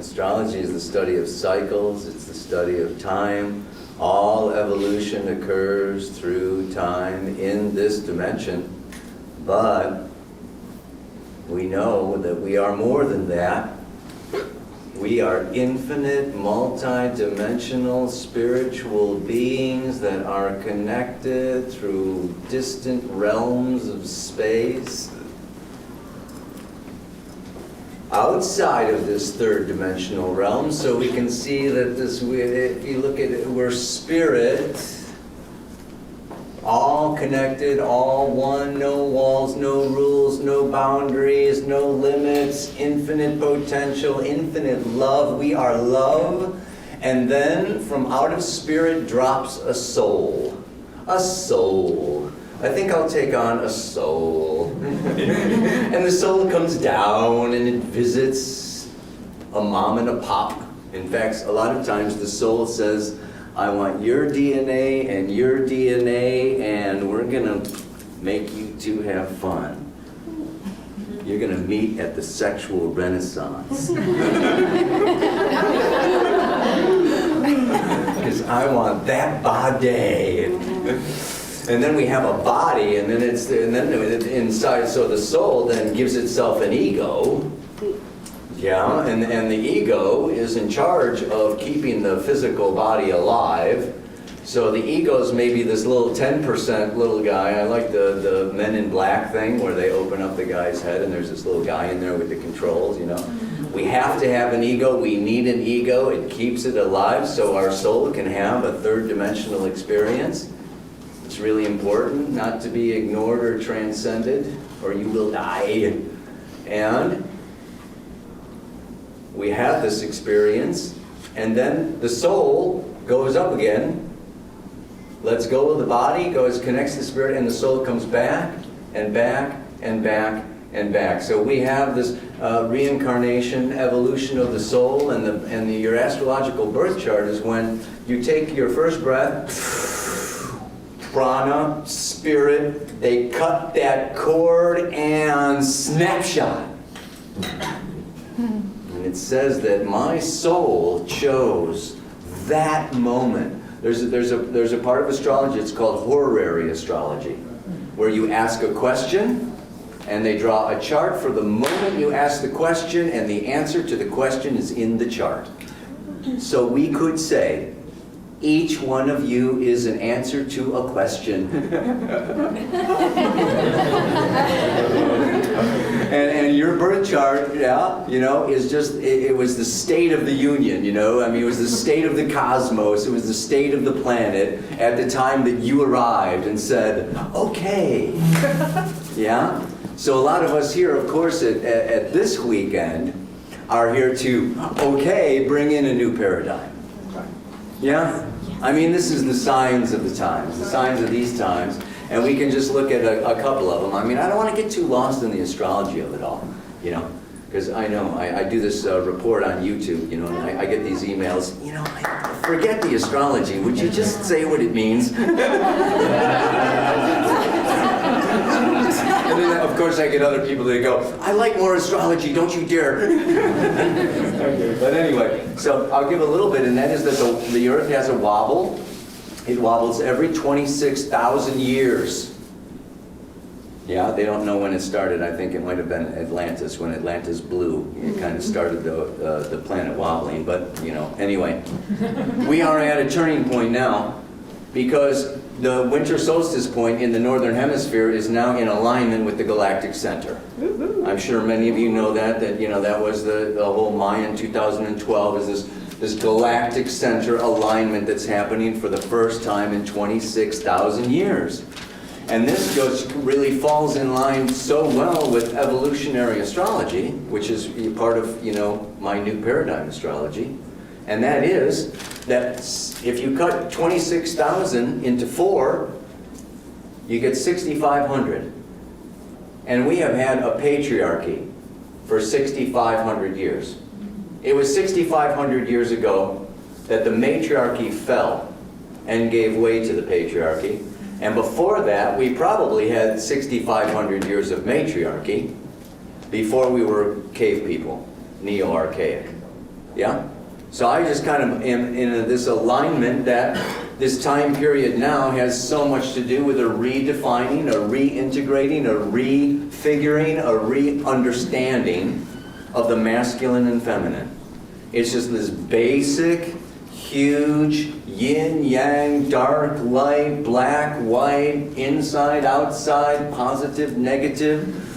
Astrology is the study of cycles, it's the study of time. All evolution occurs through time in this dimension, but we know that we are more than that. We are infinite, multi-dimensional spiritual beings that are connected through distant realms of space. Outside of this third dimensional realm, so we can see that this, if you look at it, we're spirit, all connected, all one, no walls, no rules, no boundaries, no limits, infinite potential, infinite love. We are love. And then from out of spirit drops a soul. A soul. I think I'll take on a soul. And the soul comes down and it visits a mom and a pop. In fact, a lot of times the soul says, I want your DNA and your DNA, and we're gonna make you two have fun. You're gonna meet at the sexual renaissance. Because I want that body. And then we have a body, and then inside, so the soul then gives itself an ego. Yeah, and the ego is in charge of keeping the physical body alive. So the ego is maybe this little 10% little guy. I like the Men in Black thing where they open up the guy's head and there's this little guy in there with the controls, you know. We have to have an ego. We need an ego. It keeps it alive so our soul can have a third dimensional experience. It's really important not to be ignored or transcended, or you will die. And we have this experience, and then the soul goes up again, lets go of the body, connects the spirit, and the soul comes back, and back, and back, and back. So we have this reincarnation, evolution of the soul, and your astrological birth chart is when you take your first breath, prana, spirit, they cut that cord and snapshot. And it says that my soul chose that moment. There's a part of astrology, it's called horary astrology, where you ask a question and they draw a chart for the moment you ask the question, and the answer to the question is in the chart. So we could say, each one of you is an answer to a question. and your birth chart, yeah, you know, is just, it was the state of the union, you know? I mean, it was the state of the cosmos, it was the state of the planet at the time that you arrived and said, okay. Yeah? So a lot of us here, of course, at this weekend, are here to, okay, bring in a new paradigm. Yeah? I mean, this is the signs of the times, the signs of these times, and we can just look at a couple of them. I mean, I don't want to get too lost in the astrology of it all, you know, because I know, I do this report on YouTube, you know, and I get these emails, you know, forget the astrology, would you just say what it means? And then, of course, I get other people that go, I like more astrology, don't you dare. But anyway, so I'll give a little bit, and that is that the Earth has a wobble. It wobbles every 26,000 years. Yeah, they don't know when it started. I think it might have been Atlantis, when Atlantis blew. It kind of started the planet wobbling, but, you know, anyway. We are at a turning point now, because the winter solstice point in the northern hemisphere is now in alignment with the galactic center. I'm sure many of you know that you know, that was the whole Mayan 2012 is this galactic center alignment that's happening for the first time in 26,000 years. And this just really falls in line so well with evolutionary astrology, which is part of, you know, my new paradigm astrology. And that is that if you cut 26,000 into 4, you get 6,500. And we have had a patriarchy for 6,500 years. It was 6,500 years ago that the matriarchy fell and gave way to the patriarchy. And before that, we probably had 6,500 years of matriarchy before we were cave people, neo-archaic. Yeah? So I just kind of am in this alignment that this time period now has so much to do with a redefining, a reintegrating, a refiguring, a re-understanding of the masculine and feminine. It's just this basic, huge, yin, yang, dark, light, black, white, inside, outside, positive, negative.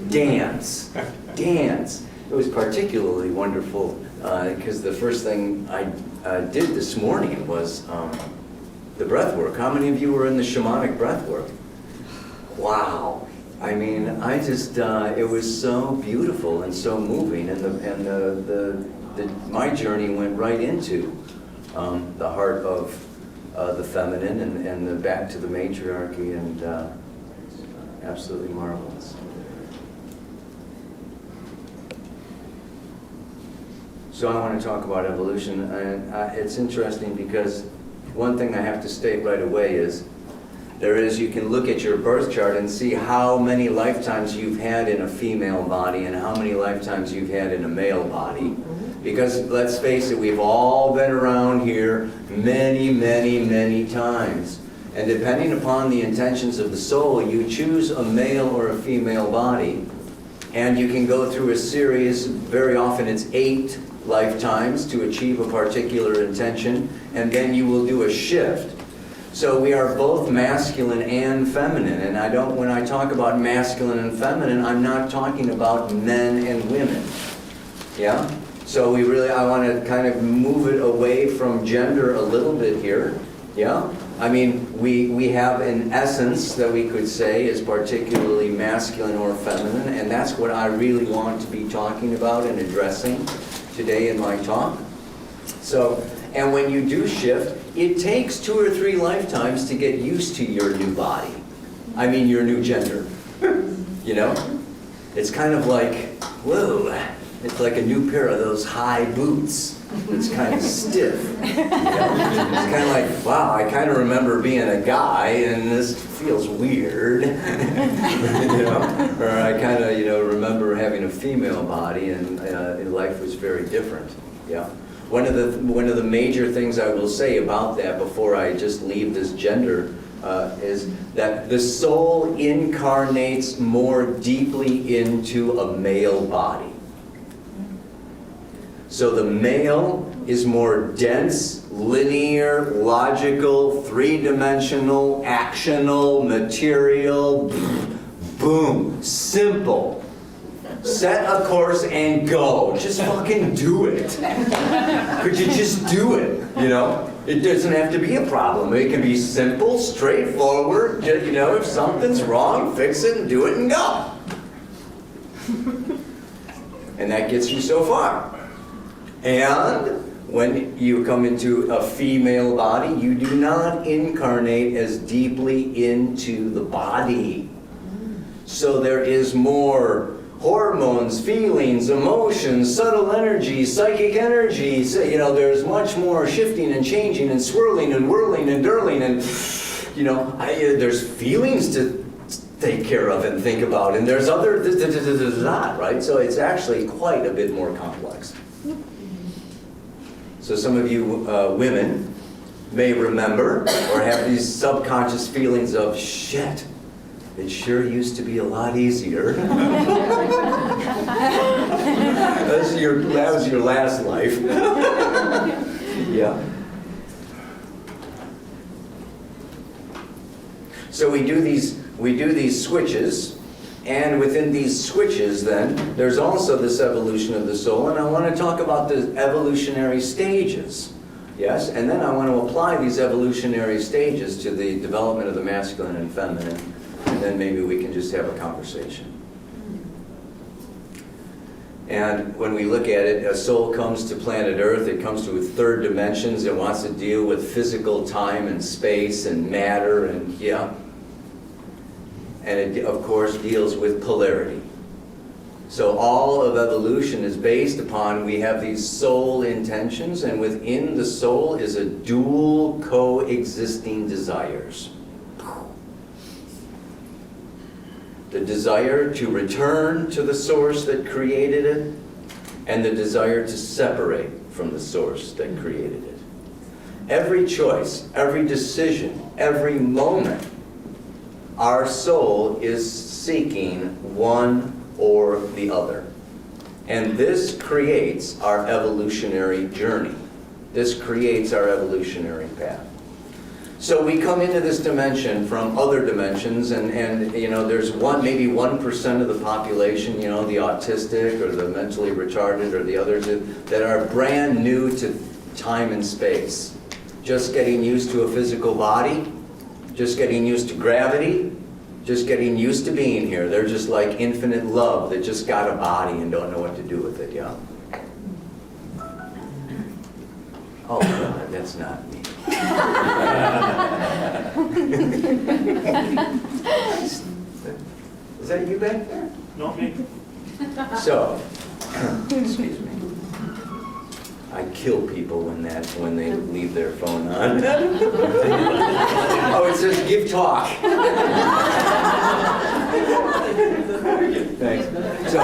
Dance. Dance. It was particularly wonderful because the first thing I did this morning was the breath work. How many of you were in the shamanic breath work? Wow. I mean, I just, it was so beautiful and so moving, and my journey went right into the heart of the feminine and back to the matriarchy, and absolutely marvelous. So I want to talk about evolution, and it's interesting because one thing I have to state right away is you can look at your birth chart and see how many lifetimes you've had in a female body and how many lifetimes you've had in a male body. Because let's face it, we've all been around here many, many, many times. And depending upon the intentions of the soul, you choose a male or a female body. And you can go through a series, very often it's 8 lifetimes to achieve a particular intention, and then you will do a shift. So we are both masculine and feminine, and when I talk about masculine and feminine, I'm not talking about men and women. Yeah? So I want to kind of move it away from gender a little bit here. Yeah? I mean, we have an essence that we could say is particularly masculine or feminine, and that's what I really want to be talking about and addressing today in my talk. So, and when you do shift, it takes 2 or 3 lifetimes to get used to your new body. I mean, your new gender. You know? It's kind of like, whoa, it's like a new pair of those high boots. It's kind of stiff. You know? It's kind of like, wow, I kind of remember being a guy and this feels weird. You know? Or I kind of, remember having a female body and life was very different. Yeah. One of the major things I will say about that before I just leave this gender is that the soul incarnates more deeply into a male body. So the male is more dense, linear, logical, 3-dimensional, actional, material, boom, simple. Set a course and go. Just fucking do it. Could you just do it? It doesn't have to be a problem. It can be simple, straightforward. If something's wrong, fix it and do it and go. And that gets you so far. And when you come into a female body, you do not incarnate as deeply into the body. So there is more hormones, feelings, emotions, subtle energy, psychic energy. So, there's much more shifting and changing and swirling and whirling and dirling, and there's feelings to take care of and think about, and there's other that, right? So it's actually quite a bit more complex. So some of you women may remember or have these subconscious feelings of, shit, it sure used to be a lot easier. That was your last life. Yeah. So we do these switches, and within these switches then, there's also this evolution of the soul, and I want to talk about the evolutionary stages. Yes, and then I want to apply these evolutionary stages to the development of the masculine and feminine. And then maybe we can just have a conversation. And when we look at it, a soul comes to planet Earth, it comes to 3rd dimensions, it wants to deal with physical time and space and matter, and yeah. And it, of course, deals with polarity. So all of evolution is based upon, we have these soul intentions, and within the soul is a dual coexisting desires. the desire to return to the source that created it, and the desire to separate from the source that created it. Every choice, every decision, every moment, our soul is seeking one or the other. And this creates our evolutionary journey. This creates our evolutionary path. So we come into this dimension from other dimensions, and there's maybe 1% of the population, the autistic or the mentally retarded or the others that are brand new to time and space. Just getting used to a physical body, just getting used to gravity, just getting used to being here. They're just like infinite love that just got a body and don't know what to do with it, yeah? Oh God, that's not me. Is that you back there? Not me. So, excuse me. I kill people when they leave their phone on. Oh, it says give talk. Thanks. So,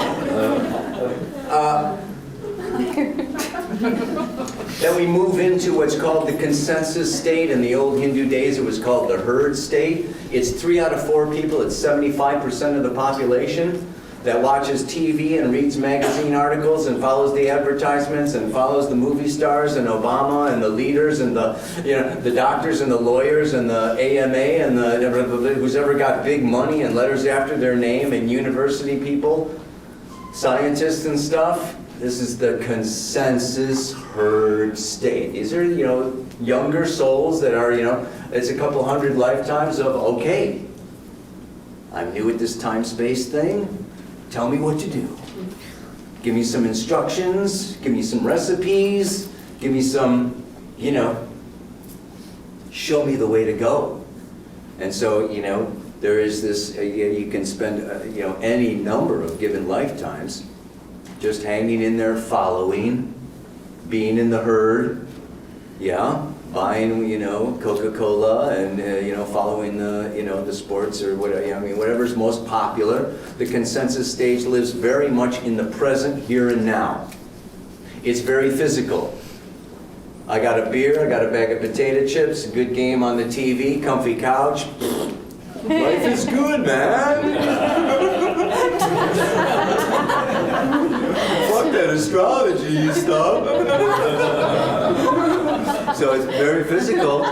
then we move into what's called the consensus state. In the old Hindu days, it was called the herd state. It's 3 out of 4 people. It's 75% of the population that watches TV and reads magazine articles and follows the advertisements and follows the movie stars and Obama and the leaders and the doctors and the lawyers and the AMA and who's ever got big money and letters after their name and university people, scientists and stuff. This is the consensus herd state. These are, younger souls that are, it's a couple hundred lifetimes of, okay, I'm new at this time-space thing. Tell me what to do. Give me some instructions, give me some recipes, give me some, show me the way to go. And so, there is this, you can spend, any number of given lifetimes just hanging in there, following, being in the herd, buying, Coca-Cola and, following the sports or whatever, whatever's most popular. The consensus stage lives very much in the present, here and now. It's very physical. I got a beer, I got a bag of potato chips, a good game on the TV, comfy couch. Life is good, man. Fuck that astrology stuff. So it's very physical,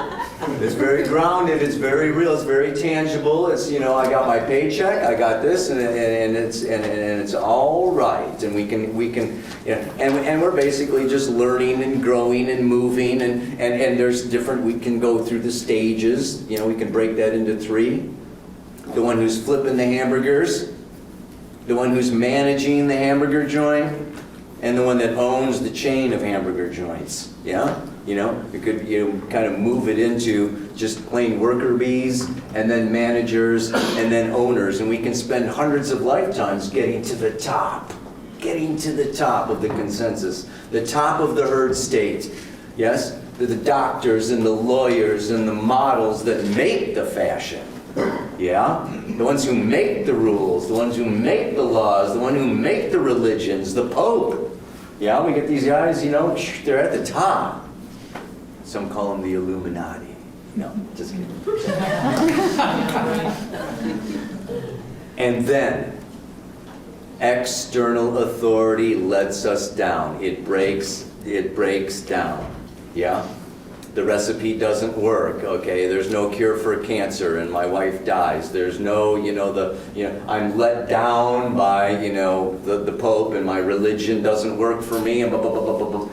it's very grounded, it's very real, it's very tangible. It's, I got my paycheck, I got this, and it's all right. And we can, and we're basically just learning and growing and moving, and there's different, we can go through the stages. We can break that into 3. The one who's flipping the hamburgers, the one who's managing the hamburger joint, and the one that owns the chain of hamburger joints. Yeah? You could kind of move it into just plain worker bees, and then managers, and then owners. And we can spend hundreds of lifetimes getting to the top of the consensus, the top of the herd state. Yes? The doctors and the lawyers and the models that make the fashion. Yeah? The ones who make the rules, the ones who make the laws, the one who make the religions, the Pope. Yeah, we get these guys, they're at the top. Some call them the Illuminati. No, just kidding. And then, external authority lets us down. It breaks down. Yeah? The recipe doesn't work, okay? There's no cure for cancer and my wife dies. There's no, I'm let down by, the Pope and my religion doesn't work for me and blah, blah, blah, blah, blah, blah.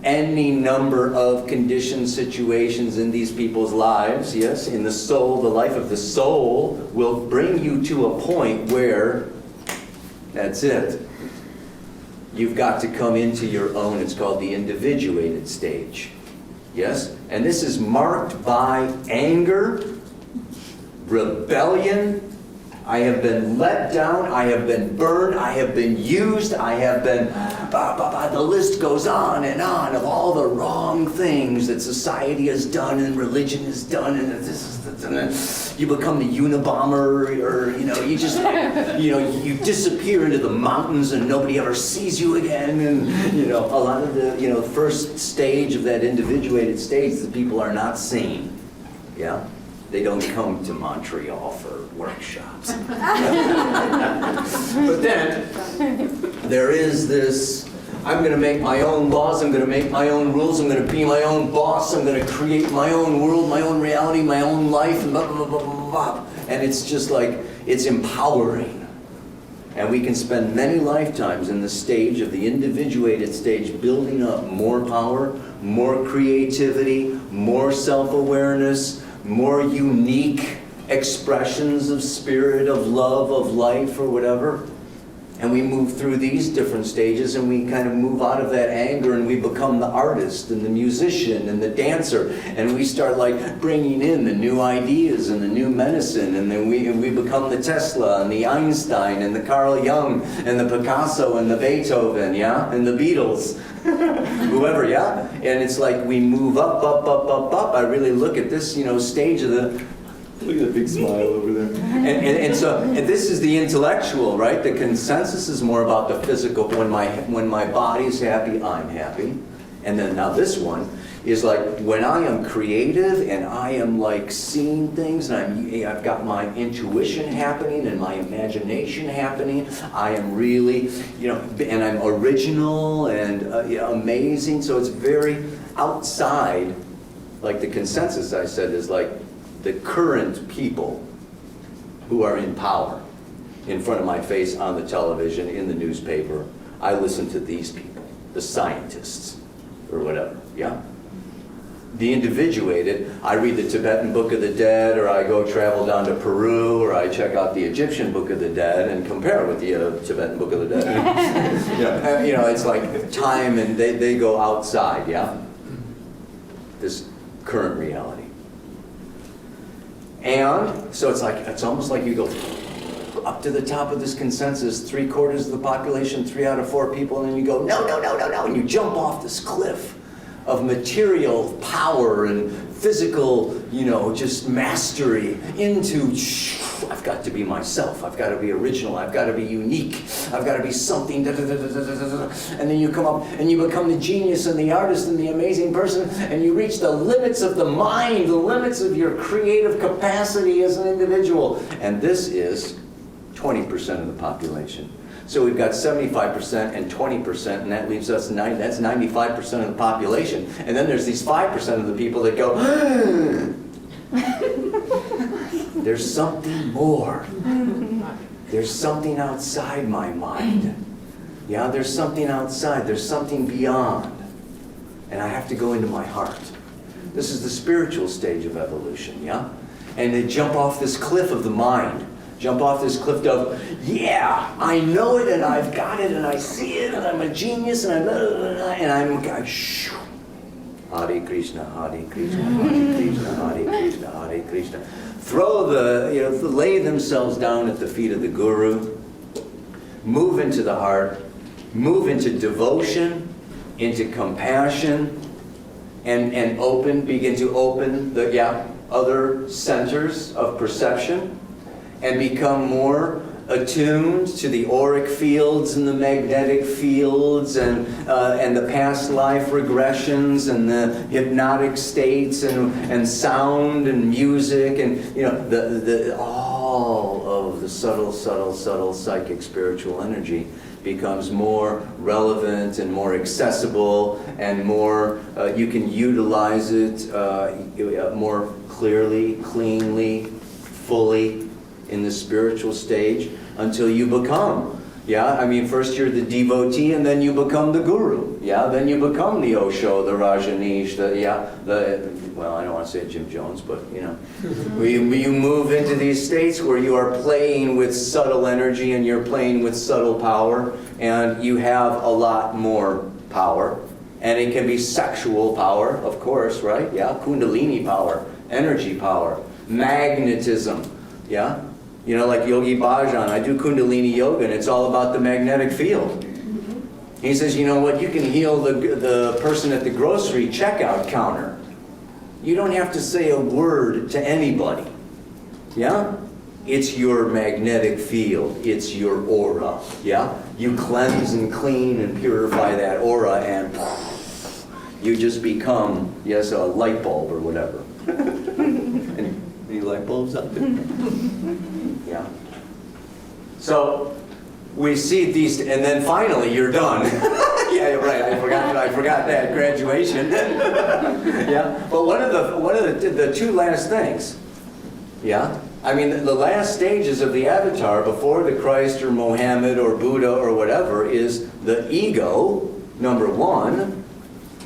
Any number of conditioned situations in these people's lives, yes, in the soul, the life of the soul will bring you to a point where that's it. You've got to come into your own. It's called the individuated stage. Yes? And this is marked by anger, rebellion, I have been let down, I have been burned, I have been used, I have been, the list goes on of all the wrong things that society has done and religion has done, and you become the Unabomber, or you just, you disappear into the mountains and nobody ever sees you again, and a lot of the, first stage of that individuated stage, the people are not seen, yeah? They don't come to Montreal for workshops. But then, there is this, I'm going to make my own laws, I'm going to make my own rules, I'm going to be my own boss, I'm going to create my own world, my own reality, my own life, and blah, blah, blah, blah, blah. And it's just like, it's empowering. And we can spend many lifetimes in the stage of the individuated stage, building up more power, more creativity, more self-awareness, more unique expressions of spirit, of love, of life, or whatever. And we move through these different stages, and we kind of move out of that anger, and we become the artist and the musician and the dancer, and we start like bringing in the new ideas and the new medicine, and then we become the Tesla and the Einstein and the Carl Jung and the Picasso and the Beethoven, yeah, and the Beatles. Whoever, yeah? And it's like we move up, up, up, up, up. I really look at this, stage of the, look at the big smile over there. And so this is the intellectual, right? The consensus is more about the physical. When my body's happy, I'm happy. And then now this one is like when I am creative and I am like seeing things, and I've got my intuition happening and my imagination happening. I am really, and I'm original and amazing. So it's very outside. Like the consensus I said is like the current people who are in power in front of my face on the television, in the newspaper. I listen to these people, the scientists or whatever, yeah? The individuated, I read the Tibetan Book of the Dead, or I go travel down to Peru, or I check out the Egyptian Book of the Dead and compare it with the Tibetan Book of the Dead. It's like time, and they go outside, yeah? This current reality. And so it's almost like you go up to the top of this consensus, 3/4 of the population, 3 out of 4 people, and then you go, no, no, no, no, no, and you jump off this cliff of material power and physical, just mastery into, I've got to be myself, I've got to be original, I've got to be unique, I've got to be something, and then you come up and you become the genius and the artist and the amazing person, and you reach the limits of the mind, the limits of your creative capacity as an individual. And this is 20% of the population. So we've got 75% and 20%, and that leaves us, that's 95% of the population. And then there's these 5% of the people that go, there's something more. There's something outside my mind. Yeah, there's something outside. There's something beyond. And I have to go into my heart. This is the spiritual stage of evolution, yeah? And they jump off this cliff of the mind. Jump off this cliff of, yeah, I know it, and I've got it, and I see it, and I'm a genius, and I'm Hare Krishna, Hare Krishna, Hare Krishna, Hare Krishna, Hare Krishna. Lay themselves down at the feet of the Guru, move into the heart, move into devotion, into compassion, and begin to open the other centers of perception, and become more attuned to the auric fields and the magnetic fields and the past life regressions and the hypnotic states and sound and music and all of the subtle psychic spiritual energy becomes more relevant and more accessible and more you can utilize it more clearly, cleanly, fully in the spiritual stage until you become, first you're the devotee and then you become the guru, then you become the Osho, the Rajneesh, I don't want to say Jim Jones, but you move into these states where you are playing with subtle energy and you're playing with subtle power, and you have a lot more power, and it can be sexual power, of course, right? Yeah, Kundalini power, energy power, magnetism, You know, like Yogi Bhajan, I do Kundalini yoga, and it's all about the magnetic field. He says, you know what, you can heal the person at the grocery checkout counter. You don't have to say a word to anybody. Yeah? It's your magnetic field. It's your aura. Yeah? You cleanse and clean and purify that aura, and you just become, yes, a light bulb or whatever. Any light bulbs out there? Yeah. So we see these, and then finally you're done. Yeah, you're right. I forgot that graduation. Yeah. But one of the two last things. Yeah. I mean, the last stages of the avatar before the Christ or Mohammed or Buddha or whatever is the ego, number one.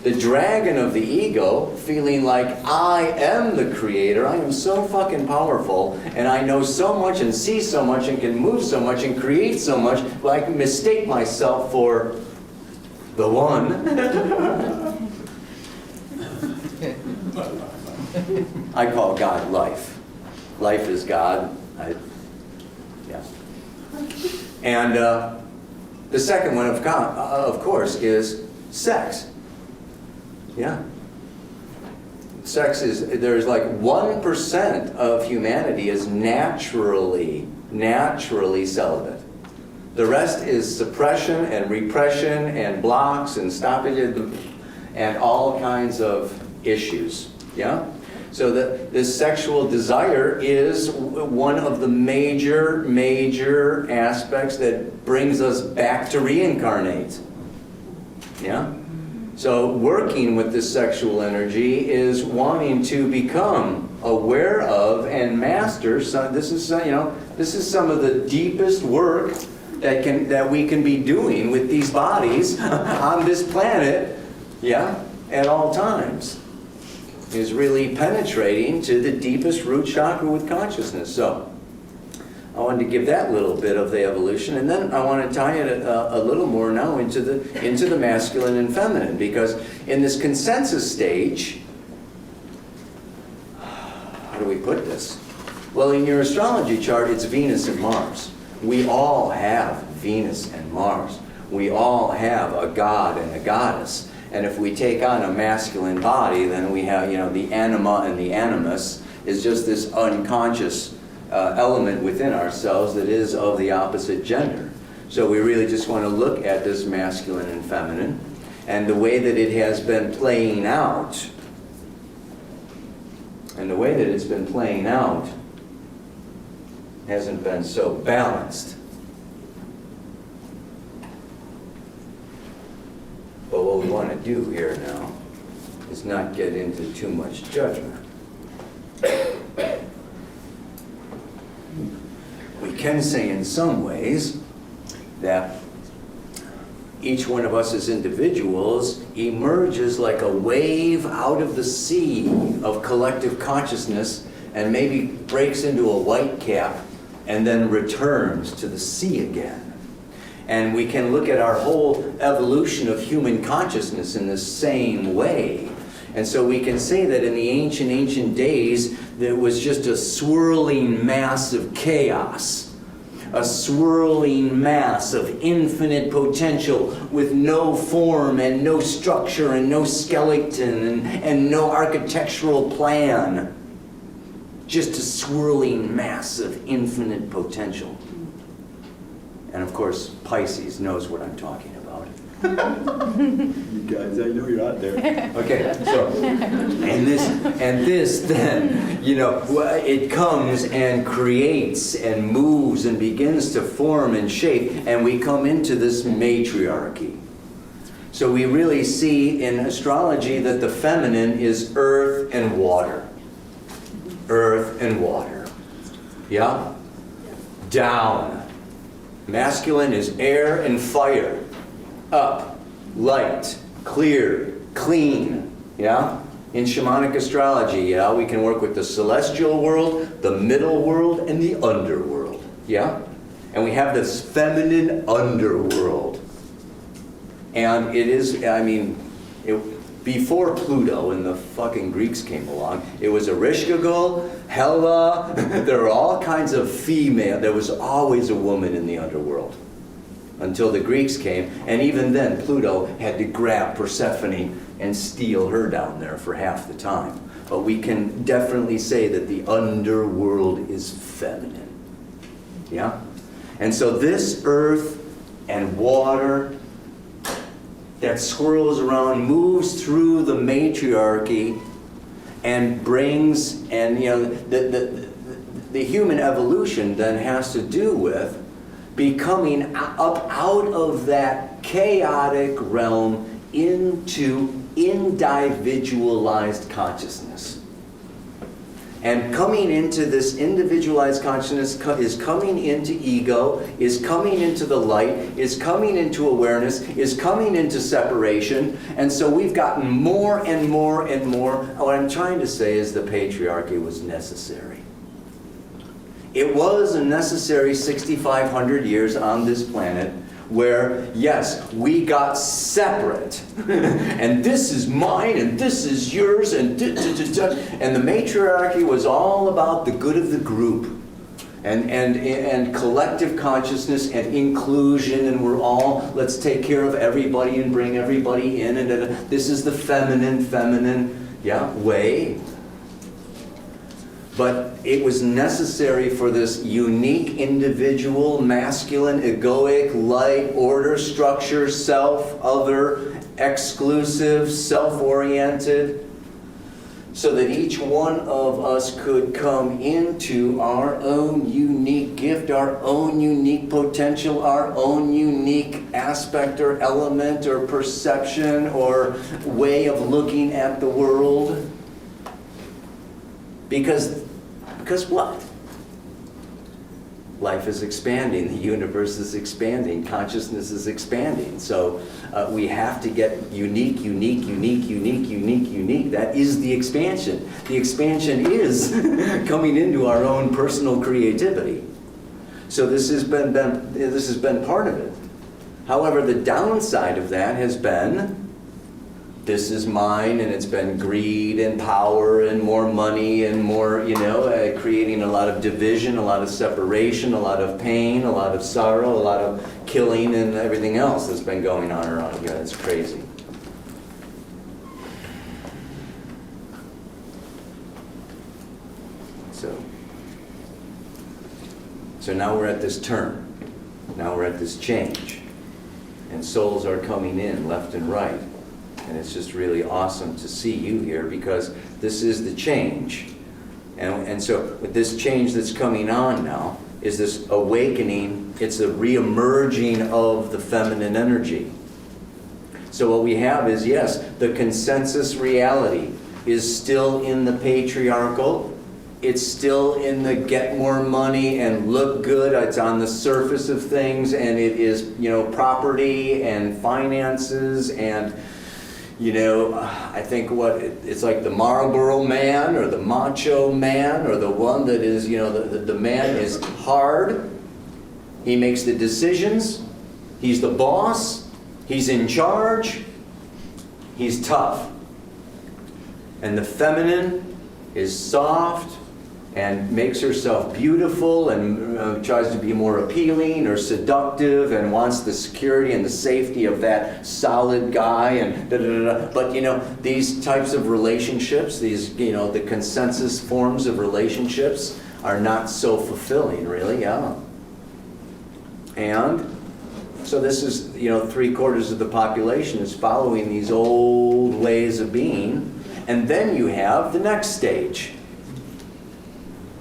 The dragon of the ego, feeling like I am the creator, I am so fucking powerful, and I know so much and see so much and can move so much and create so much, well, I can mistake myself for the one. I call God life. Life is God. Yeah. And the second one, of course, is sex. Yeah. Sex is, there's like 1% of humanity is naturally celibate. The rest is suppression and repression and blocks and stoppage and all kinds of issues. Yeah? So this sexual desire is one of the major aspects that brings us back to reincarnate. Yeah? So working with this sexual energy is wanting to become aware of and master. So this is some of the deepest work that we can be doing with these bodies on this planet, yeah, at all times. Is really penetrating to the deepest root chakra with consciousness. So I wanted to give that little bit of the evolution, and then I want to tie it a little more now into the masculine and feminine, because in this consensus stage, how do we put this? Well, in your astrology chart, it's Venus and Mars. We all have Venus and Mars. We all have a god and a goddess. And if we take on a masculine body, then we have, the anima and the animus is just this unconscious element within ourselves that is of the opposite gender. So we really just want to look at this masculine and feminine, and the way that it has been playing out. And the way that it's been playing out hasn't been so balanced. But what we want to do here now is not get into too much judgment. We can say in some ways that each one of us as individuals emerges like a wave out of the sea of collective consciousness and maybe breaks into a white cap and then returns to the sea again. And we can look at our whole evolution of human consciousness in the same way. And so we can say that in the ancient days, there was just a swirling mass of chaos, a swirling mass of infinite potential with no form and no structure and no skeleton and no architectural plan. Just a swirling mass of infinite potential. And of course, Pisces knows what I'm talking about. You guys, I know you're out there. Okay, so, and this then, it comes and creates and moves and begins to form and shape, and we come into this matriarchy. So we really see in astrology that the feminine is earth and water. Earth and water. Yeah? Down. Masculine is air and fire. Up, light, clear, clean. Yeah? In shamanic astrology, yeah, we can work with the celestial world, the middle world, and the underworld. Yeah? And we have this feminine underworld. And it is, before Pluto and the fucking Greeks came along, it was Ereshkigal, Hela, there were all kinds of female, there was always a woman in the underworld. Until the Greeks came, and even then Pluto had to grab Persephone and steal her down there for half the time. But we can definitely say that the underworld is feminine. Yeah? And so this earth and water that swirls around moves through the matriarchy and brings, and you know, the human evolution then has to do with becoming up out of that chaotic realm into individualized consciousness. And coming into this individualized consciousness is coming into ego, is coming into the light, is coming into awareness, is coming into separation. And so we've gotten more and more and more. What I'm trying to say is the patriarchy was necessary. It was a necessary 6,500 years on this planet where, yes, we got separate. And this is mine, and this is yours, and and the matriarchy was all about the good of the group. And collective consciousness and inclusion, and we're all, let's take care of everybody and bring everybody in, and this is the feminine, yeah, way. But it was necessary for this unique individual, masculine, egoic, light, order, structure, self, other, exclusive, self-oriented, so that each one of us could come into our own unique gift, our own unique potential, our own unique aspect or element or perception or way of looking at the world. Because what? Life is expanding, the universe is expanding, consciousness is expanding. So we have to get unique. That is the expansion. The expansion is coming into our own personal creativity. So this has been part of it. However, the downside of that has been, this is mine, and it's been greed and power and more money and more, creating a lot of division, a lot of separation, a lot of pain, a lot of sorrow, a lot of killing and everything else that's been going on around here. It's crazy. So now we're at this turn. Now we're at this change. And souls are coming in left and right. And it's just really awesome to see you here, because this is the change. And so with this change that's coming on now is this awakening. It's a re-emerging of the feminine energy. So what we have is, yes, the consensus reality is still in the patriarchal. It's still in the get more money and look good. It's on the surface of things, and it is, property and finances and, I think it's like the Marlboro man or the macho man, or the one that is, the man is hard. He makes the decisions. He's the boss. He's in charge. He's tough. And the feminine is soft and makes herself beautiful and tries to be more appealing or seductive and wants the security and the safety of that solid guy and da-da-da-da. But these types of relationships, these the consensus forms of relationships are not so fulfilling, really. Yeah. And so this is 3/4 of the population is following these old ways of being. And then you have the next stage.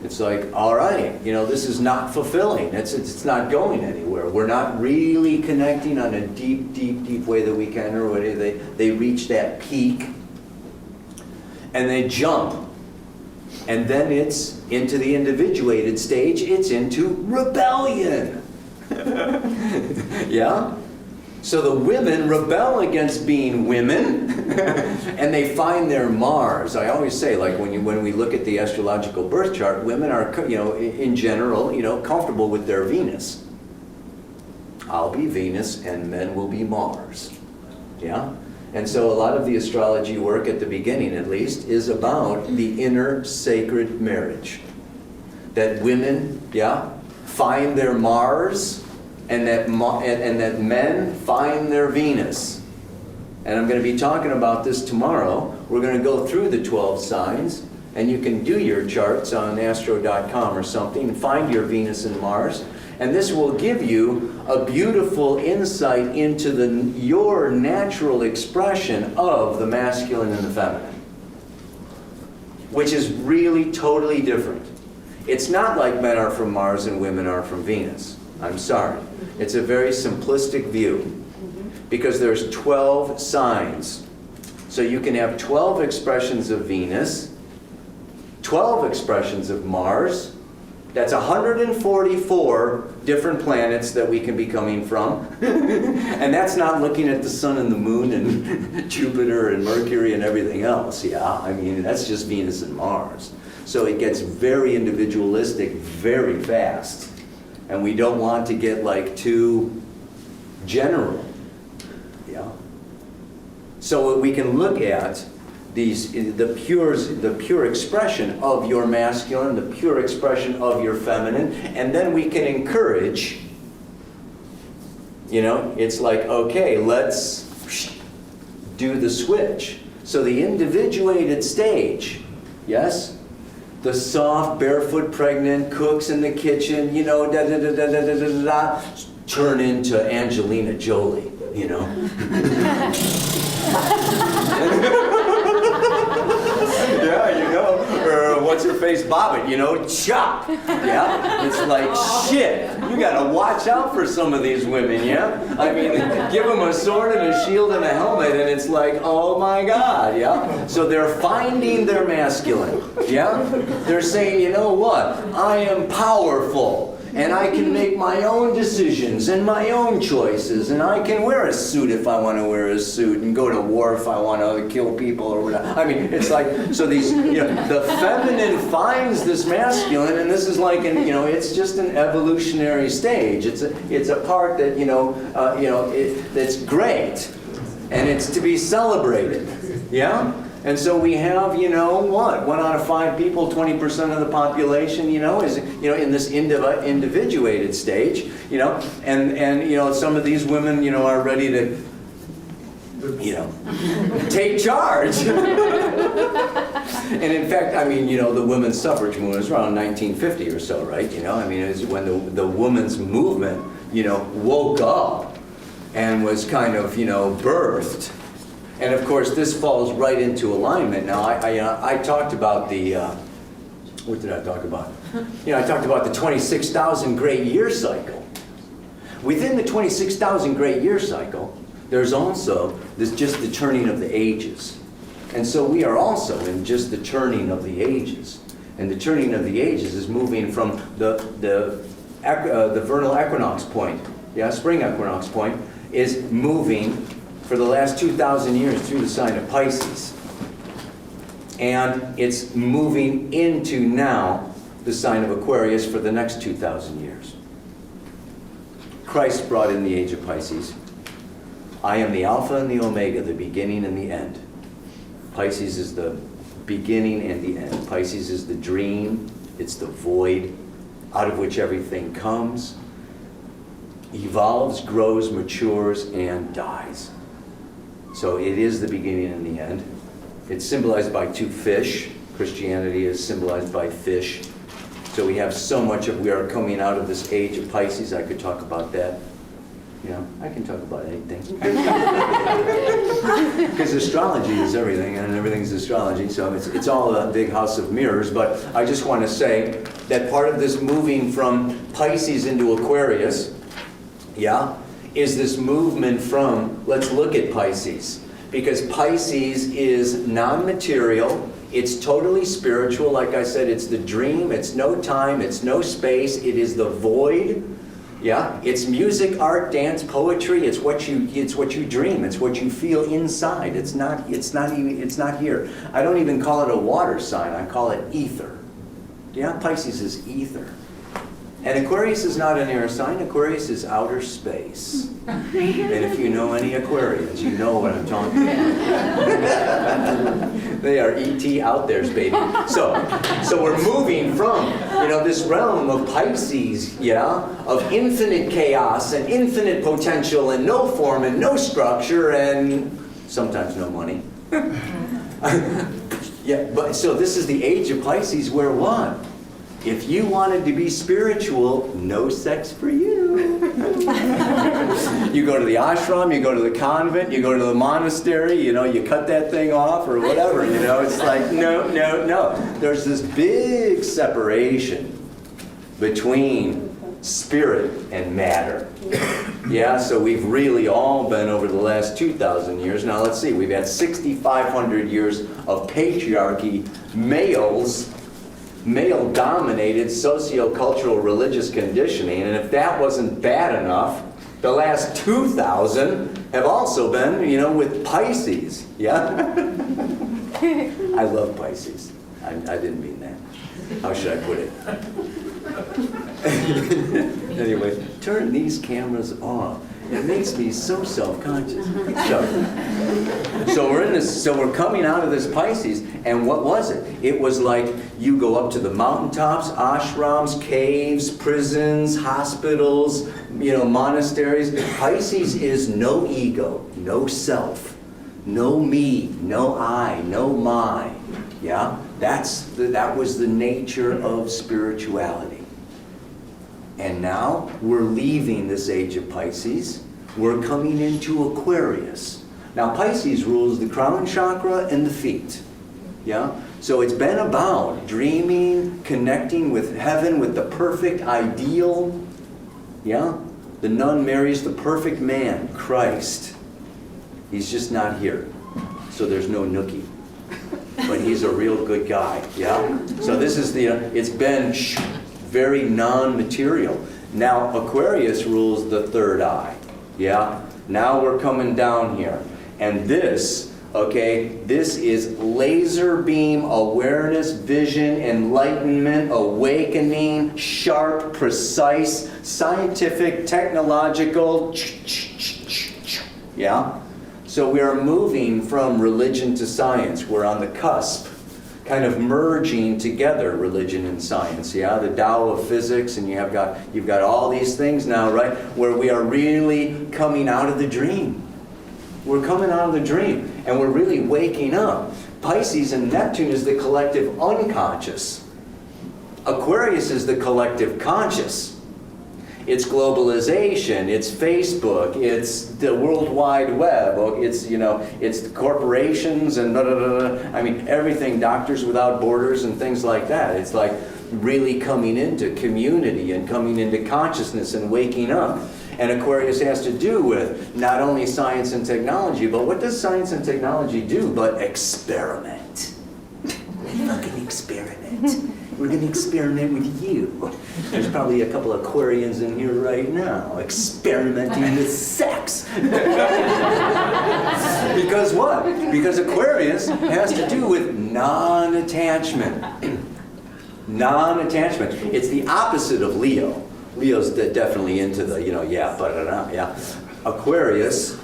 It's like, all right, this is not fulfilling. It's not going anywhere. We're not really connecting on a deep way that we can, or whatever. They reach that peak, and they jump. And then it's into the individuated stage. It's into rebellion. Yeah? So the women rebel against being women, and they find their Mars. I always say, like when we look at the astrological birth chart, women are, in general, comfortable with their Venus. I'll be Venus, and men will be Mars. Yeah, And so a lot of the astrology work at the beginning, at least, is about the inner sacred marriage. That women, find their Mars, and that men find their Venus. And I'm going to be talking about this tomorrow. We're going to go through the 12 signs, and you can do your charts on astro.com or something and find your Venus and Mars. And this will give you a beautiful insight into your natural expression of the masculine and the feminine, which is really totally different. It's not like men are from Mars and women are from Venus. I'm sorry. It's a very simplistic view because there's 12 signs. So you can have 12 expressions of Venus, 12 expressions of Mars. That's 144 different planets that we can be coming from. And that's not looking at the sun and the moon and Jupiter and Mercury and everything else. I mean, that's just Venus and Mars. So it gets very individualistic very fast. And we don't want to get like too general. So we can look at the pure expression of your masculine, the pure expression of your feminine, and then we can encourage, it's like, okay, let's do the switch. So the individuated stage, yes? The soft, barefoot, pregnant, cooks in the kitchen, turn into Angelina Jolie, or what's her face, Bobbit, chop. It's like, shit, you gotta watch out for some of these women, I mean, give them a sword and a shield and a helmet, and it's like, oh my God, So they're finding their masculine, They're saying, you know what, I am powerful. And I can make my own decisions and my own choices, and I can wear a suit if I want to wear a suit, and go to war if I want to kill people or whatever. I mean, it's like, so these, the feminine finds this masculine, and this is like, it's just an evolutionary stage. It's a part that, that's great, and it's to be celebrated, And so we have, 1 out of 5 people, 20% of the population, is, in this individuated stage, and some of these women, are ready to, take charge. And in fact, I mean, the women's suffrage movement was around 1950 or so, right? I mean, it was when the women's movement, woke up and was kind of, birthed. And of course, this falls right into alignment. Now, I talked about the, what did I talk about? I talked about the 26,000 great year cycle. Within the 26,000 great year cycle, there's also just the turning of the ages. And so we are also in just the turning of the ages. And the turning of the ages is moving from the vernal equinox point, spring equinox point, is moving for the last 2,000 years through the sign of Pisces. And it's moving into now the sign of Aquarius for the next 2,000 years. Christ brought in the age of Pisces. I am the Alpha and the Omega, the beginning and the end. Pisces is the beginning and the end. Pisces is the dream. It's the void out of which everything comes, evolves, grows, matures, and dies. So it is the beginning and the end. It's symbolized by 2 fish. Christianity is symbolized by fish. So we have so much we are coming out of this age of Pisces. I could talk about that. I can talk about anything. Because astrology is everything, and everything's astrology. So it's all a big house of mirrors. But I just want to say that part of this moving from Pisces into Aquarius, is this movement from, let's look at Pisces. Because Pisces is non-material, it's totally spiritual. Like I said, it's the dream, it's no time, it's no space, it is the void. It's music, art, dance, poetry, it's what you dream, it's what you feel inside. It's not here. I don't even call it a water sign, I call it ether. Pisces is ether. And Aquarius is not an air sign. Aquarius is outer space. And if you know any Aquarians, you know what I'm talking about. They are E.T. out there, baby. So we're moving from, this realm of Pisces, of infinite chaos and infinite potential and no form and no structure and sometimes no money. But so this is the age of Pisces where what? If you wanted to be spiritual, no sex for you. You go to the ashram, you go to the convent, you go to the monastery, you cut that thing off or whatever, it's like, no. There's this big separation between spirit and matter. So we've really all been over the last 2,000 years. Now let's see, we've had 6,500 years of patriarchy, male-dominated socio-cultural religious conditioning, and if that wasn't bad enough, the last 2,000 have also been, with Pisces, I love Pisces. I didn't mean that. How should I put it? Anyway, turn these cameras off. It makes me so self-conscious. So we're in this. So we're coming out of this Pisces, and what was it? It was like you go up to the mountaintops, ashrams, caves, prisons, hospitals, monasteries. Pisces is no ego, no self, no me, no I, no my. That was the nature of spirituality. And now we're leaving this age of Pisces. We're coming into Aquarius. Now Pisces rules the crown chakra and the feet. So it's been about dreaming, connecting with heaven, with the perfect ideal. The nun marries the perfect man, Christ. He's just not here. So there's no nookie. But he's a real good guy. So this is it's been very non-material. Now Aquarius rules the third eye. Now we're coming down here. And this is laser beam awareness, vision, enlightenment, awakening, sharp, precise, scientific, technological. So we are moving from religion to science. We're on the cusp, kind of merging together religion and science, the Tao of physics, and you've got all these things now, right, where we are really coming out of the dream. We're coming out of the dream, and we're really waking up. Pisces and Neptune is the collective unconscious. Aquarius is the collective conscious. It's globalization, it's Facebook, it's the World Wide Web, it's the corporations and I mean everything, Doctors Without Borders and things like that. It's like really coming into community and coming into consciousness and waking up. And Aquarius has to do with not only science and technology, but what does science and technology do but experiment? Fucking experiment. We're going to experiment with you. There's probably a couple of Aquarians in here right now experimenting with sex. Because what? Because Aquarius has to do with non-attachment. Non-attachment. It's the opposite of Leo. Leo's definitely into the, Aquarius,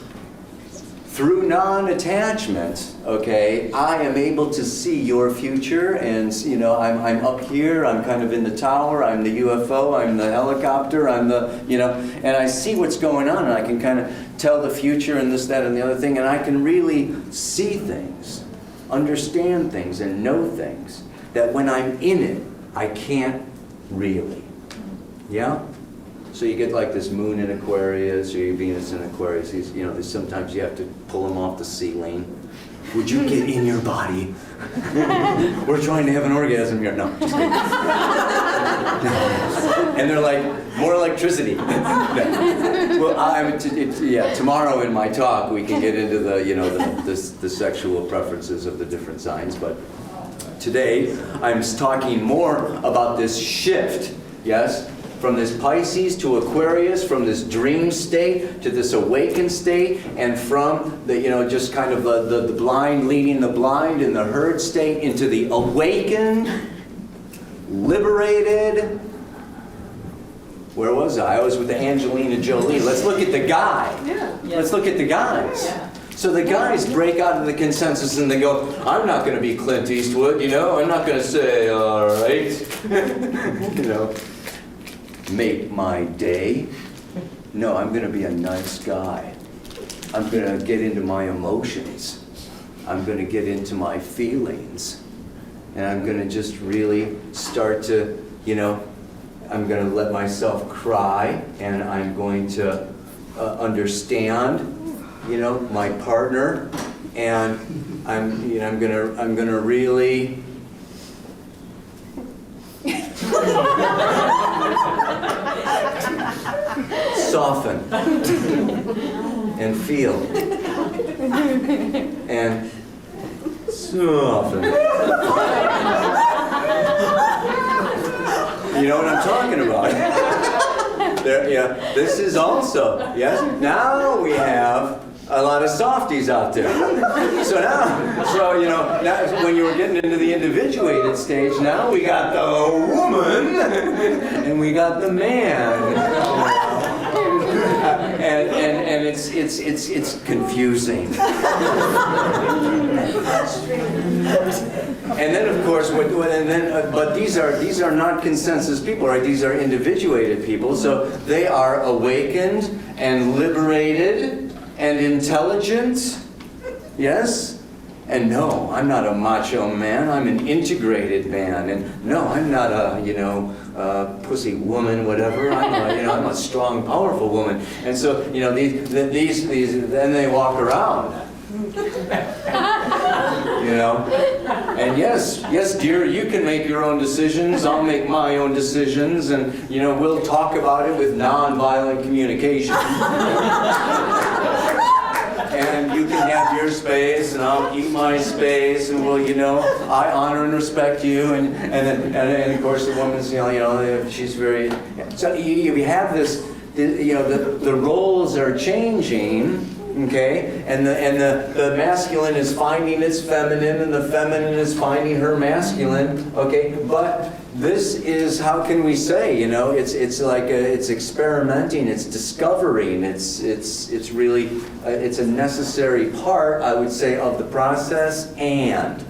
through non-attachment, I am able to see your future, and I'm up here, I'm kind of in the tower, I'm the UFO, I'm the helicopter, I'm the, and I see what's going on, and I can kind of tell the future and this, that, and the other thing, and I can really see things, understand things, and know things that when I'm in it, I can't really. So you get like this moon in Aquarius, or your Venus in Aquarius. Sometimes you have to pull them off the ceiling. Would you get in your body? We're trying to have an orgasm here. No, just kidding. And they're like, more electricity. Well, tomorrow in my talk we can get into the sexual preferences of the different signs, but today I'm talking more about this shift. From this Pisces to Aquarius, from this dream state to this awakened state, and from the, just kind of the blind leading the blind in the herd state into the awakened, liberated, Where was I? I was with the Angelina Jolie. Let's look at the guy. Yeah. Let's look at the guys. Yeah. So the guys break out of the consensus and they go, I'm not going to be Clint Eastwood, you know? I'm not going to say, all right, you know, make my day. No, I'm going to be a nice guy. I'm going to get into my emotions. I'm going to get into my feelings. And I'm going to just really start to, you know, I'm going to let myself cry, and I'm going to understand, you know, my partner, and I'm gonna really soften and feel and soften. You know what I'm talking about? There, yeah. This is also, yes. Now we have a lot of softies out there. So now, so you know, now, when you were getting into the individuated stage, now we got the woman and we got the man. And it's confusing. And then of course, but these are not consensus people, right? These are individuated people, so they are awakened and liberated and intelligent, yes? And no, I'm not a macho man, I'm an integrated man. And no, I'm not a, you know, pussy woman, whatever. I'm a strong, powerful woman. And so, you know, these then they walk around. You know? And yes, dear, you can make your own decisions, I'll make my own decisions, and, you know, we'll talk about it with nonviolent communication. And you can have your space, and I'll keep my space, and we'll, you know, I honor and respect you, and of course the woman's, you know, she's very. So you have this, you know, the roles are changing, okay, and the masculine is finding its feminine, and the feminine is finding her masculine, okay, but. This is, how can we say, you know, it's like it's experimenting, it's discovering, it's really, it's a necessary part, I would say, of the process, and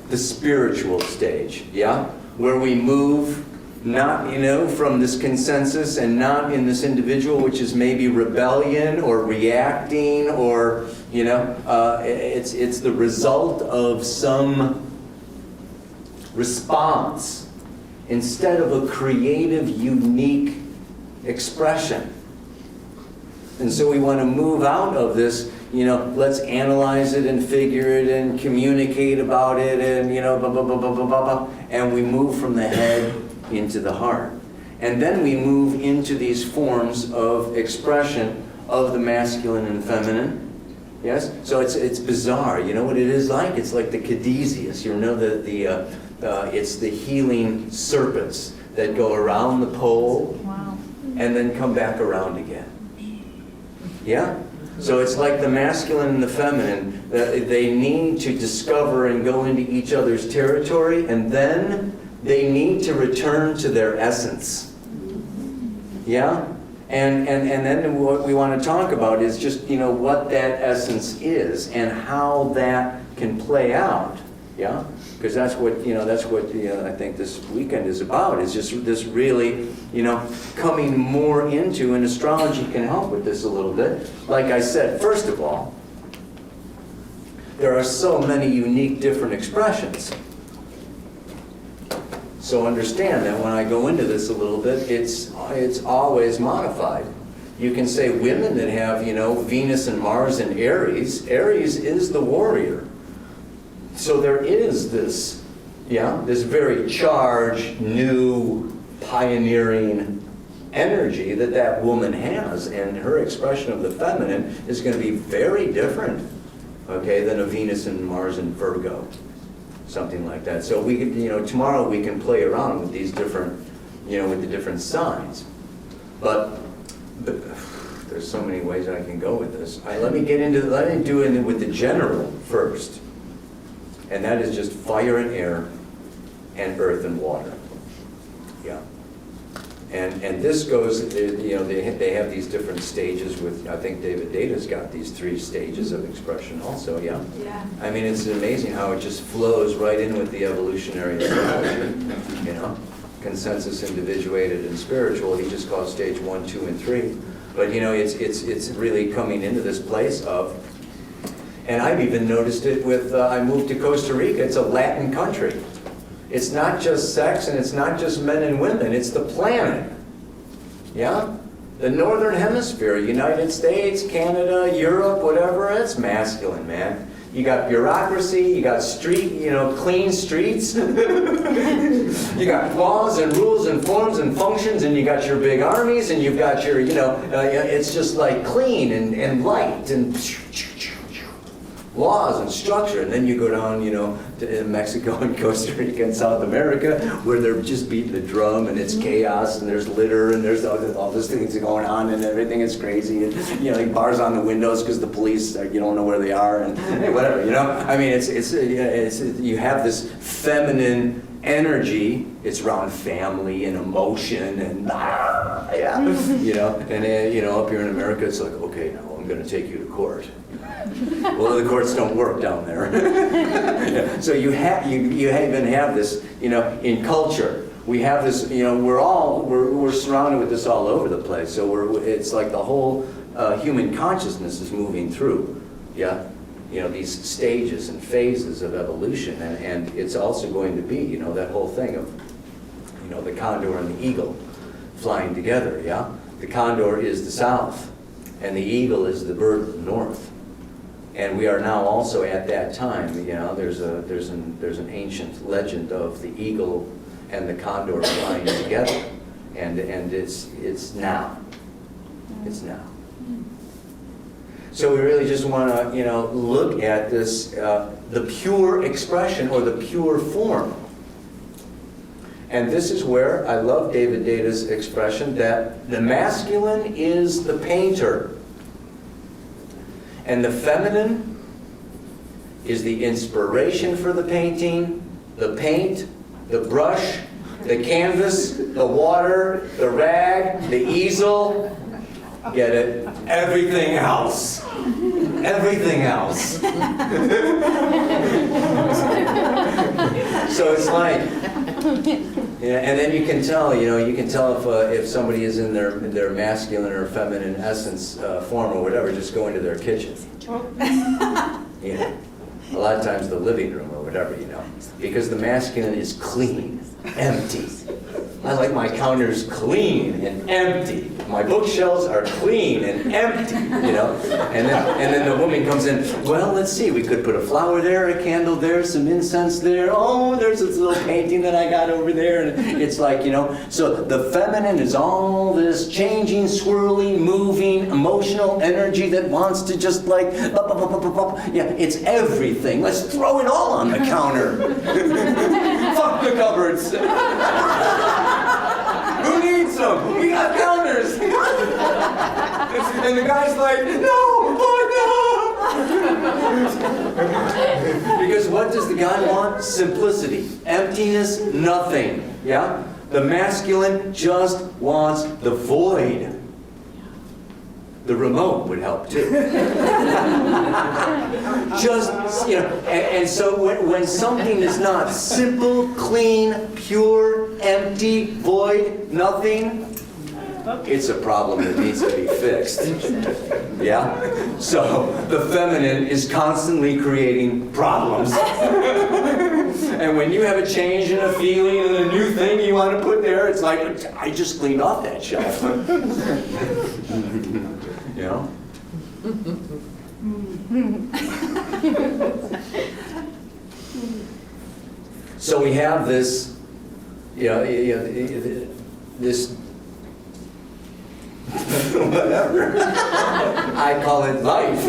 the spiritual stage, yeah, where we move not, you know, from this consensus and not in this individual, which is maybe rebellion or reacting, or, you know, it's the result of some response instead of a creative, unique expression. And so we want to move out of this, you know, let's analyze it and figure it and communicate about it and, you know, blah, blah, blah, blah, blah, blah, blah. And we move from the head into the heart. And then we move into these forms of expression of the masculine and feminine. Yes? So it's bizarre. You know what it is like? It's like the caduceus. You know, it's the healing serpents that go around the pole. Wow. And then come back around again. Yeah? So it's like the masculine and the feminine. They need to discover and go into each other's territory, and then they need to return to their essence. Yeah? And then what we want to talk about is just, you know, what that essence is and how that can play out. Yeah? Because that's what, you know, I think this weekend is about, is just this really, you know, coming more into, and astrology can help with this a little bit. Like I said, first of all, there are so many unique different expressions. So understand that when I go into this a little bit, it's always modified. You can say women that have, you know, Venus and Mars and Aries. Aries is the warrior. So there is this, yeah, this very charged, new, pioneering energy that woman has, and her expression of the feminine is going to be very different, okay, than a Venus and Mars and Virgo, something like that. So we could, you know, tomorrow we can play around with these different, you know, with the different signs, but there's so many ways I can go with this. Let me do it with the general first. And that is just fire and air and earth and water. Yeah. And this goes, you know, they have these different stages with, I think David Data's got these 3 stages of expression also, yeah? Yeah. I mean, it's amazing how it just flows right in with the evolutionary astrology, you know? Consensus, individuated, and spiritual, he just calls stage 1, 2, and 3. But, you know, it's really coming into this place of, and I've even noticed it with, I moved to Costa Rica, it's a Latin country. It's not just sex and it's not just men and women, it's the planet. Yeah? The Northern Hemisphere, United States, Canada, Europe, whatever, it's masculine, man. You got bureaucracy, you got clean streets. You got laws and rules and forms and functions, and you got your big armies, and you've got your, it's just like clean and light and laws and structure. And then you go down, to Mexico and Costa Rica and South America, where they're just beating the drum and it's chaos and there's litter and there's all these things going on and everything is crazy and like bars on the windows because the police you don't know where they are and whatever. I mean, it's you have this feminine energy. It's around family and emotion and up here in America, it's like, okay, now I'm going to take you to court. Well, the courts don't work down there. So you even have this, in culture. We have this, we're surrounded with this all over the place. So it's like the whole human consciousness is moving through, yeah. These stages and phases of evolution, and it's also going to be, that whole thing of, the condor and the eagle flying together, yeah. The condor is the south, and the eagle is the bird of the north. And we are now also at that time, there's an ancient legend of the eagle and the condor flying together, and it's now. It's now. So we really just want to, look at this, the pure expression or the pure form. And this is where I love David Data's expression that the masculine is the painter. And the feminine is the inspiration for the painting, the paint, the brush, the canvas, the water, the rag, the easel. Get it? Everything else. Everything else. So it's like, and then you can tell, if somebody is in their masculine or feminine essence form or whatever, just go into their kitchen. A lot of times the living room or whatever, because the masculine is clean, empty. I like my counters clean and empty. My bookshelves are clean and empty, And then the woman comes in, well, let's see, we could put a flower there, a candle there, some incense there. Oh, there's this little painting that I got over there. And it's like, so the feminine is all this changing, swirling, moving, emotional energy that wants to just like, it's everything. Let's throw it all on the counter. Fuck the cupboards. Who needs them? We got counters. And the guy's like, no, no. Because what does the guy want? Simplicity, emptiness, nothing. Yeah? The masculine just wants the void. The remote would help too. Just, and so when something is not simple, clean, pure, empty, void, nothing, it's a problem that needs to be fixed. Yeah? So the feminine is constantly creating problems. And when you have a change and a feeling and a new thing you want to put there, it's like, I just cleaned off that shelf. So we have this, this, whatever. I call it life.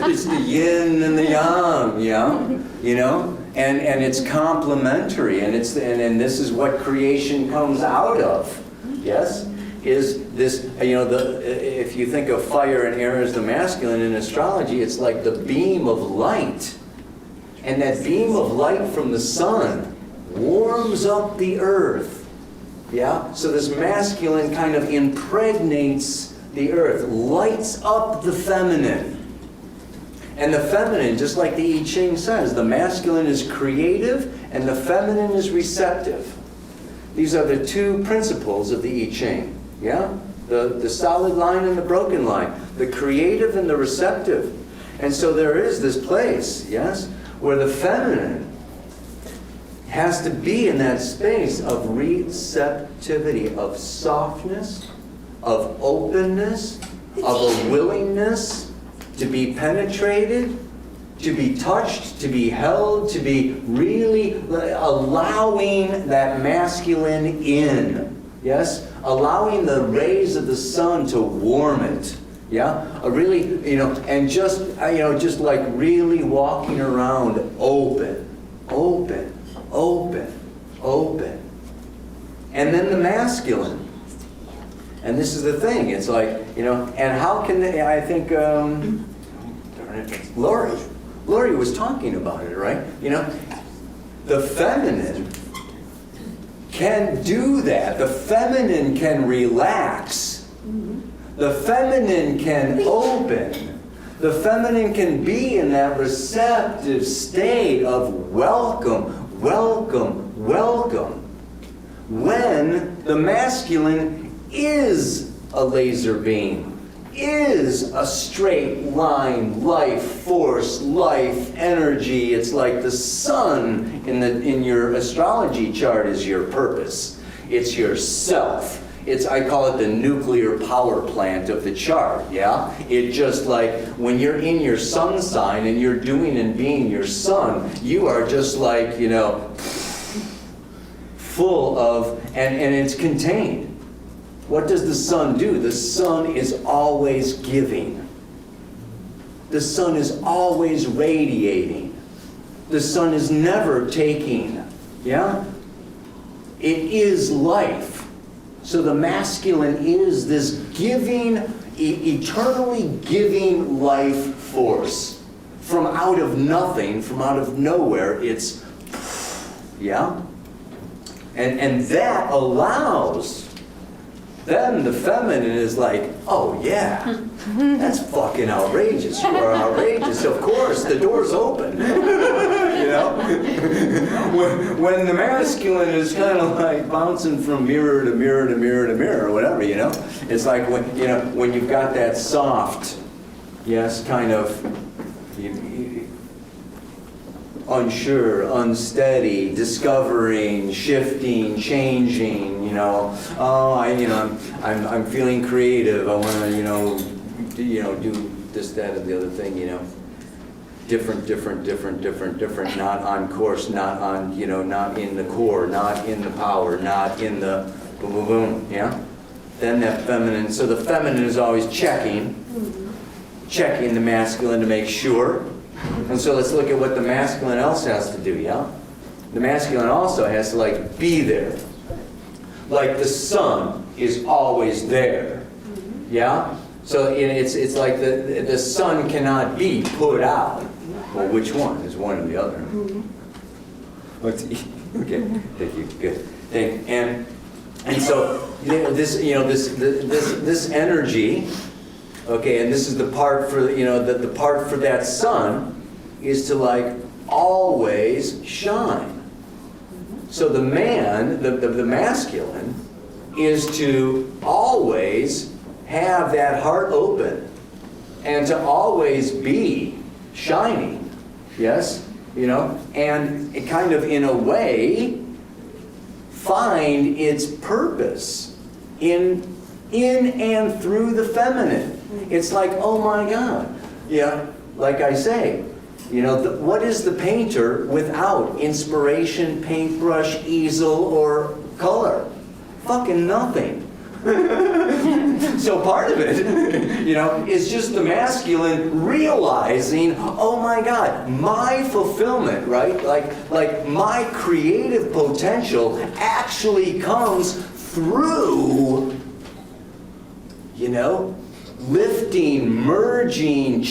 It's the yin and the yang, and it's complementary, and and this is what creation comes out of. Yes. Is this, if you think of fire and air as the masculine in astrology, it's like the beam of light. And that beam of light from the sun warms up the earth. Yeah? So this masculine kind of impregnates the earth, lights up the feminine. And the feminine, just like the I Ching says, the masculine is creative and the feminine is receptive. These are the two principles of the I Ching. Yeah? The solid line and the broken line. The creative and the receptive. And so there is this place, yes, where the feminine has to be in that space of receptivity, of softness, of openness, of a willingness to be penetrated, to be touched, to be held, to be really allowing that masculine in. Yes? Allowing the rays of the sun to warm it. Yeah? Really, and just like really walking around open, open, open, open. And then the masculine. And this is the thing. It's like, and how can they, I think, darn it, Lori was talking about it, right? The feminine can do that. The feminine can relax. The feminine can open. The feminine can be in that receptive state of welcome, welcome, welcome. When the masculine is a laser beam, is a straight line, life force, life energy. It's like the sun in your astrology chart is your purpose. It's yourself. I call it the nuclear power plant of the chart, yeah? It just like, when you're in your sun sign and you're doing and being your sun, you are just like, full of, and it's contained. What does the sun do? The sun is always giving. The sun is always radiating. The sun is never taking, yeah? It is life. So the masculine is this giving, eternally giving life force. From out of nothing, from out of nowhere, it's, yeah? And that allows, then the feminine is like, oh yeah, that's fucking outrageous. You are outrageous. Of course, the door's open. When the masculine is kind of like bouncing from mirror to mirror to mirror to mirror or whatever, it's like when you've got that soft, yes, kind of unsure, unsteady, discovering, shifting, changing, I'm feeling creative. I want to, do this, that, and the other thing, different, not on course, not on, not in the core, not in the power, not in the boom, boom, boom, yeah? Then that feminine, so the feminine is always checking the masculine to make sure. And so let's look at what the masculine else has to do, yeah? The masculine also has to be there. Like the sun is always there, yeah? So it's like the sun cannot be put out. Well, which one? Is one or the other? Okay, thank you, good. And so this energy, okay, and this is the part for the part for that sun is to always shine. So the man, the masculine, is to always have that heart open and to always be shining, yes, and it kind of in a way find its purpose in and through the feminine. It's like, oh my God, yeah, like I say, what is the painter without inspiration, paintbrush, easel, or color? Fucking nothing. So part of it, is just the masculine realizing, oh my God, my fulfillment, right? Like my creative potential actually comes through, lifting, merging,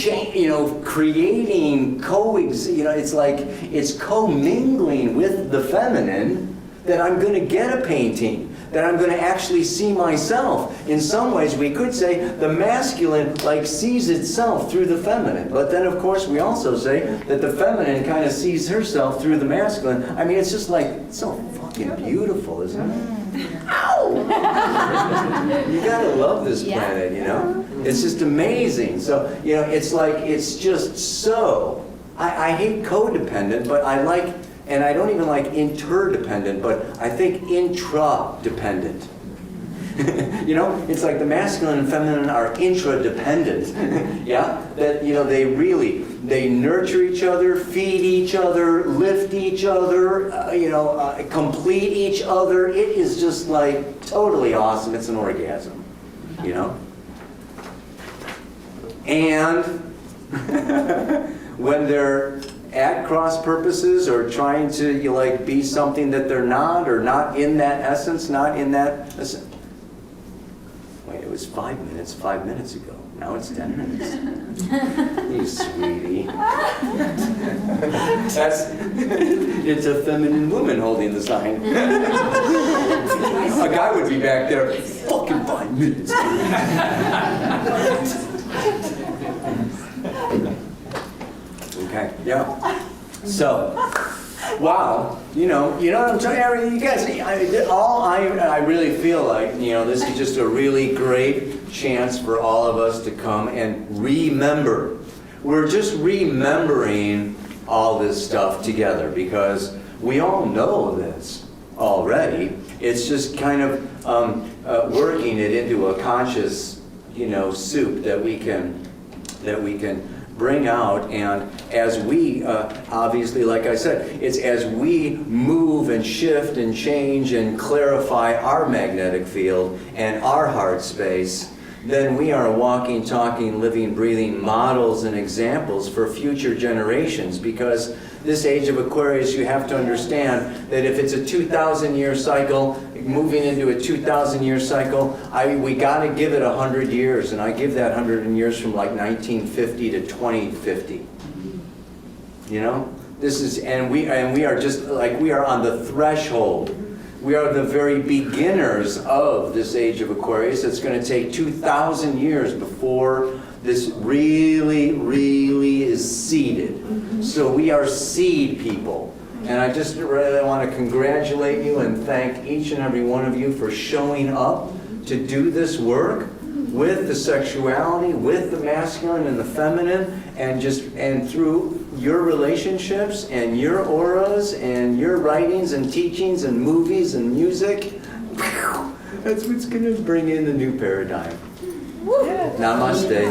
creating, it's like it's commingling with the feminine that I'm going to get a painting, that I'm going to actually see myself. In some ways, we could say the masculine like sees itself through the feminine. But then, of course, we also say that the feminine kind of sees herself through the masculine. I mean, it's just like, it's so fucking beautiful, isn't it? Ow! You gotta love this planet, you know? It's just amazing. So, you know, it's like, it's just so, I hate codependent, but I like, and I don't even like interdependent, but I think intra-dependent. You know, it's like the masculine and feminine are intradependent. Yeah? That, you know, they nurture each other, feed each other, lift each other, complete each other. It is just like totally awesome. It's an orgasm, you know? And when they're at cross purposes or trying to be something that they're not, or not in that essence, not in that essence. Wait, it was 5 minutes ago. Now it's 10 minutes. You sweetie. It's a feminine woman holding the sign. A guy would be back there, fucking 5 minutes. Okay, yeah. So, wow, you know what I'm saying? You guys, I really feel like, this is just a really great chance for all of us to come and remember. We're just remembering all this stuff together because we all know this already. It's just kind of working it into a conscious, soup that we can bring out. And as we, obviously, like I said, it's as we move and shift and change and clarify our magnetic field and our heart space, then we are walking, talking, living, breathing models and examples for future generations. Because this age of Aquarius, you have to understand that if it's a 2,000-year cycle, moving into a 2,000-year cycle, we got to give it 100 years, and I give that 100 years from like 1950 to 2050. This is, and we are just like, we are on the threshold. We are the very beginners of this age of Aquarius. It's going to take 2,000 years before this really, really is seeded. So we are seed people. And I just really want to congratulate you and thank each and every one of you for showing up to do this work with the sexuality, with the masculine and the feminine, and through your relationships and your auras and your writings and teachings and movies and music. That's what's going to bring in the new paradigm. Namaste.